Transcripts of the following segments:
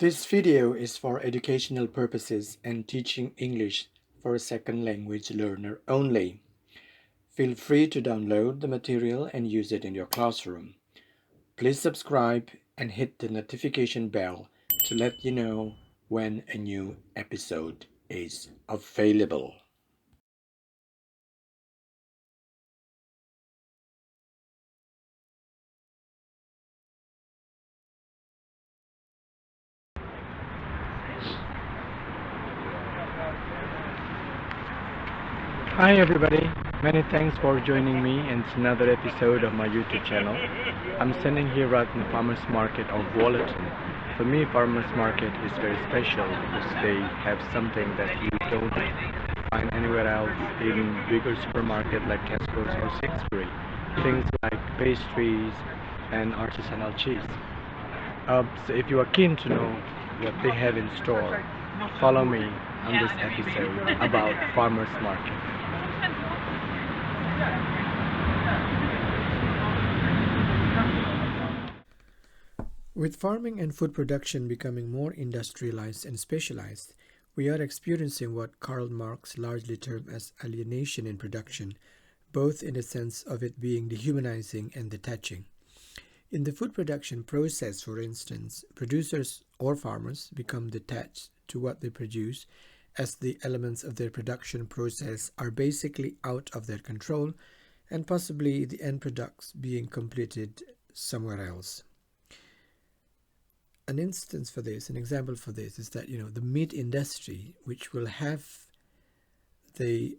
This video is for educational purposes and teaching English for a second language learner only. Feel free to download the material and use it in your classroom. Please subscribe and hit the notification bell to let you know when a new episode is available. Hi everybody, many thanks for joining me in another episode of my YouTube channel. I'm standing here at the farmers market of Wolverton. For me, farmers market is very special because they have something that you don't find anywhere else in bigger supermarket like Tesco's or Sainsbury. Things like pastries and artisanal cheese. So if you are keen to know what they have in store, follow me on this episode about farmers market. With farming and food production becoming more industrialized and specialized, we are experiencing what Karl Marx largely termed as alienation in production, both in the sense of it being dehumanizing and detaching. In the food production process, for instance, producers or farmers become detached to what they produce as the elements of their production process are basically out of their control and possibly the end products being completed somewhere else. An example for this is that the meat industry, which will have the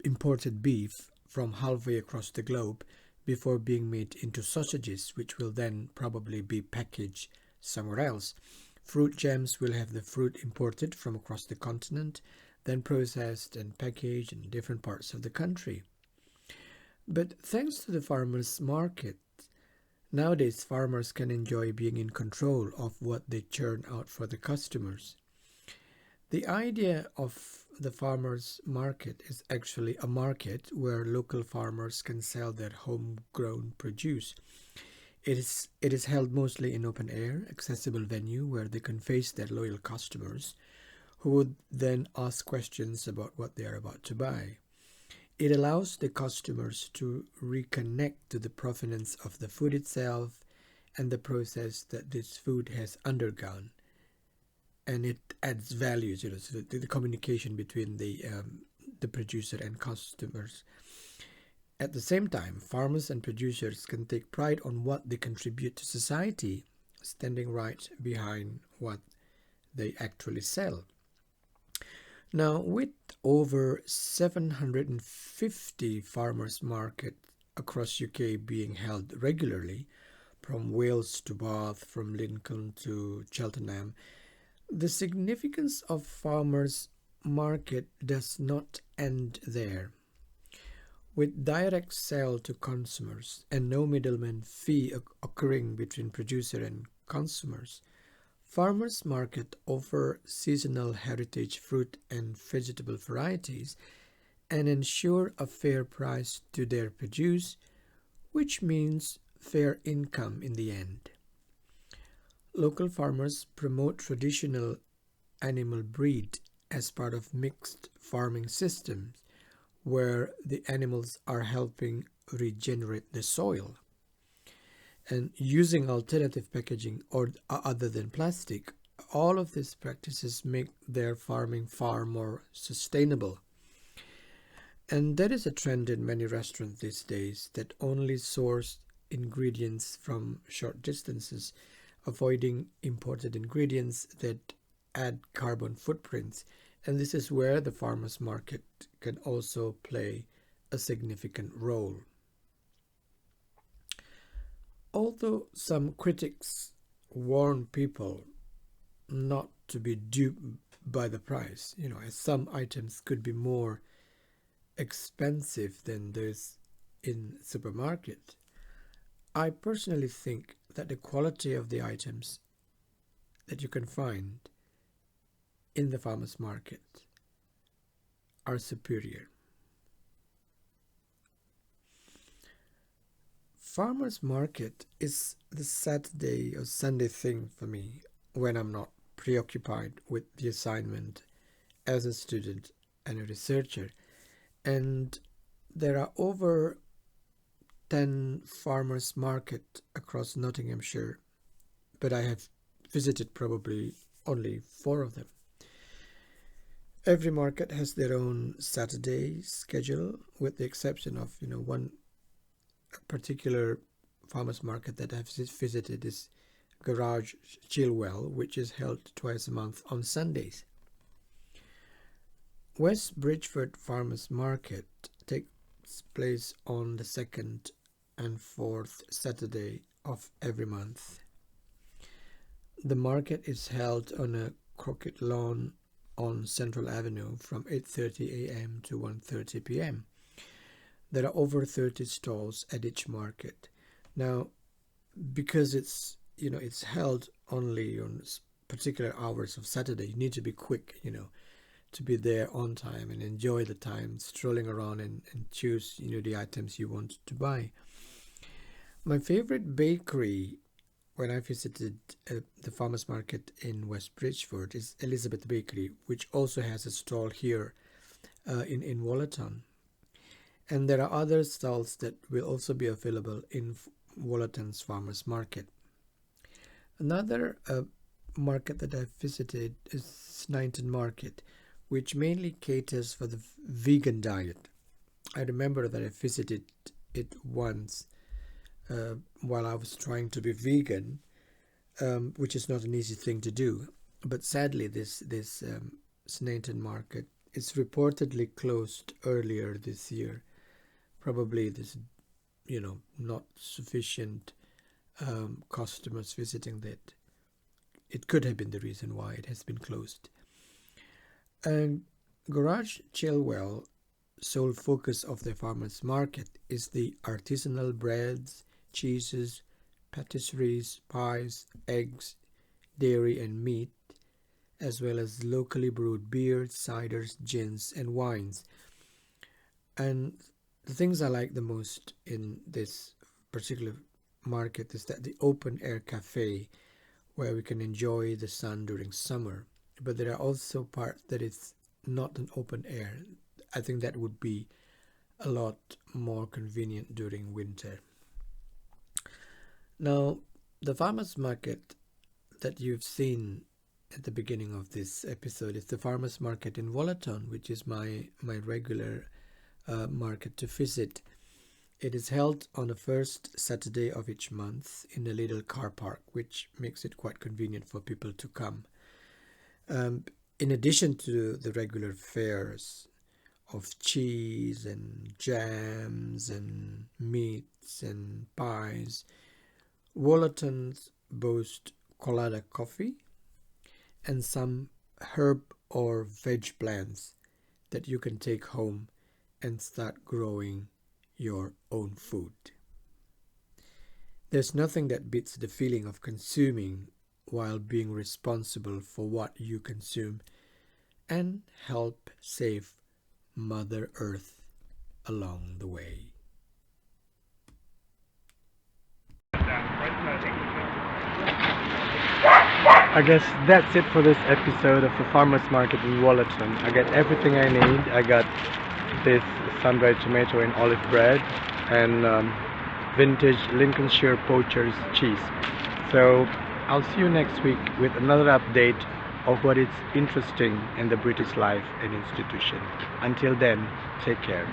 imported beef from halfway across the globe before being made into sausages, which will then probably be packaged somewhere else. Fruit jams will have the fruit imported from across the continent, then processed and packaged in different parts of the country. But thanks to the farmers' market, nowadays farmers can enjoy being in control of what they churn out for the customers. The idea of the farmers' market is actually a market where local farmers can sell their homegrown produce. It is held mostly in open air, accessible venue where they can face their loyal customers, who would then ask questions about what they are about to buy. It allows the customers to reconnect to the provenance of the food itself and the process that this food has undergone. And it adds value, so the communication between the producer and customers. At the same time, farmers and producers can take pride on what they contribute to society, standing right behind what they actually sell. Now, with over 750 farmers' markets across UK being held regularly, from Wales to Bath, from Lincoln to Cheltenham, the significance of farmers' market does not end there. With direct sale to consumers and no middleman fee occurring between producer and consumers, farmers' market offer seasonal heritage fruit and vegetable varieties and ensure a fair price to their produce, which means fair income in the end. Local farmers promote traditional animal breed as part of mixed farming systems where the animals are helping regenerate the soil. And using alternative packaging or other than plastic, all of these practices make their farming far more sustainable. And there is a trend in many restaurants these days that only source ingredients from short distances, avoiding imported ingredients that add carbon footprints. And this is where the farmers' market can also play a significant role. Although some critics warn people not to be duped by the price, as some items could be more expensive than those in supermarket, I personally think that the quality of the items that you can find in the farmers market are superior. Farmers market is the Saturday or Sunday thing for me. when I'm not preoccupied with the assignment as a student and a researcher. And there are over 10 farmers market across Nottinghamshire, but I have visited probably only 4 of them. Every market has their own Saturday schedule, with the exception of one particular farmers market that I've visited is Garage Chilwell, which is held twice a month on Sundays. West Bridgford Farmers Market takes place on the 2nd and 4th Saturday of every month. The market is held on a croquet lawn on Central Avenue from 8:30 a.m. to 1:30 p.m. There are over 30 stalls at each market. Now, because it's held only on particular hours of Saturday, you need to be quick, to be there on time and enjoy the time strolling around and choose, the items you want to buy. My favorite bakery when I visited the farmers market in West Bridgford is Elizabeth Bakery, which also has a stall here in Wolverton. And there are other stalls that will also be available in Wolverton's farmers market. Another market that I've visited is Sneinton Market, which mainly caters for the vegan diet. I remember that I visited it once while I was trying to be vegan, which is not an easy thing to do. But sadly, this Sneinton Market is reportedly closed earlier this year. Probably this, not sufficient customers visiting that. It could have been the reason why it has been closed. And Garage Chilwell sole focus of the farmers market is the artisanal breads, cheeses, patisseries, pies, eggs, dairy and meat, as well as locally brewed beers, ciders, gins and wines. And the things I like the most in this particular market is that the open air cafe, where we can enjoy the sun during summer, but there are also parts that it's not an open air. I think that would be a lot more convenient during winter. Now, the farmers market that you've seen at the beginning of this episode is the farmers market in Wolverton, which is my regular market to visit. It is held on the first Saturday of each month in a little car park, which makes it quite convenient for people to come. In addition to the regular fares of cheese and jams and meats and pies, Wolverton's boast colada coffee and some herb or veg plants that you can take home and start growing your own food. There's nothing that beats the feeling of consuming while being responsible for what you consume and help save Mother Earth along the way. I guess that's it for this episode of the Farmers Market in Wolverton. I got everything I need. I got this sun-dried tomato and olive bread and vintage Lincolnshire poacher's cheese. So I'll see you next week with another update of what is interesting in the British life and institution. Until then, take care.